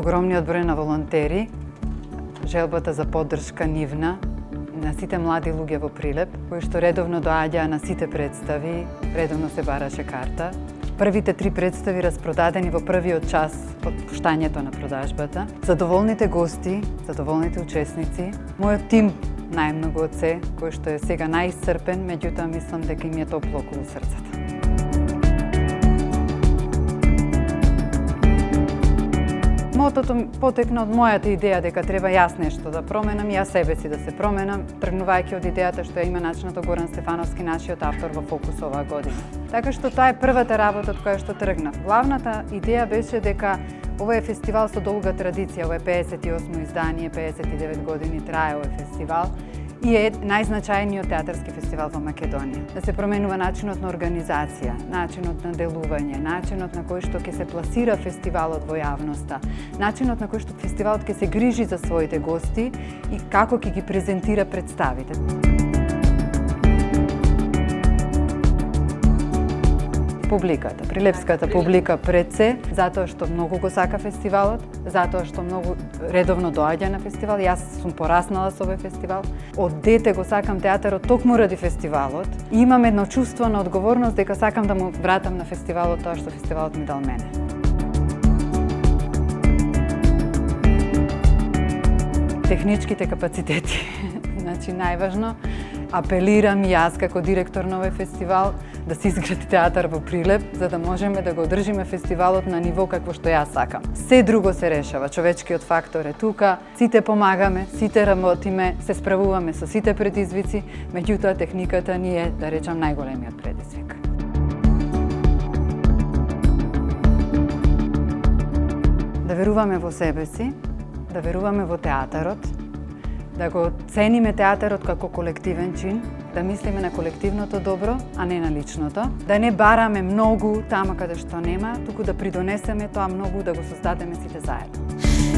огромниот број на волонтери, желбата за поддршка нивна, на сите млади луѓе во Прилеп, кои што редовно доаѓаа на сите представи, редовно се бараше карта. Првите 3 представи распродадени во првиот час од пуштањето на продажбата. Задоволните гости, задоволните учесници, мојот тим најмногу од се, кој што е сега најисцрпен, меѓутоа мислам дека им е топло околу срцата. Мотото потекна од мојата идеја дека треба јас нешто да променам, јас себе си да се променам, тргнувајќи од идејата што ја има начинато Горан Стефановски, нашиот автор во фокус оваа година. Така што таа е првата работа од која што тргнав. Главната идеја беше дека ова е фестивал со долга традиција, ова е 58 издание, 59 години трае овој фестивал и е најзначајниот театарски фестивал во Македонија. Да се променува начинот на организација, начинот на делување, начинот на кој што ќе се пласира фестивалот во јавноста, начинот на кој што фестивалот ќе се грижи за своите гости и како ќе ги презентира представите. Публиката, прилепската публика пред се, затоа што многу го сака фестивалот, затоа што многу редовно доаѓа на фестивал. Јас сум пораснала со овој фестивал. Од дете го сакам театарот токму ради фестивалот и имам едно чувство на одговорност дека сакам да му вратам на фестивалот тоа што фестивалот ми дал мене. Техничките капацитети, значи најважно, апелирам јас како директор на овој фестивал да се изгради театар во Прилеп, за да можеме да го одржиме фестивалот на ниво какво што јас сакам. Се друго се решава, човечкиот фактор е тука, сите помагаме, сите работиме, се справуваме со сите предизвици, меѓутоа техниката ни е, да речам, најголемиот предизвик. Да веруваме во себе си, да веруваме во театарот, да го цениме театарот како колективен чин, да мислиме на колективното добро, а не на личното, да не бараме многу тама каде што нема, туку да придонесеме тоа многу да го создадеме сите заедно.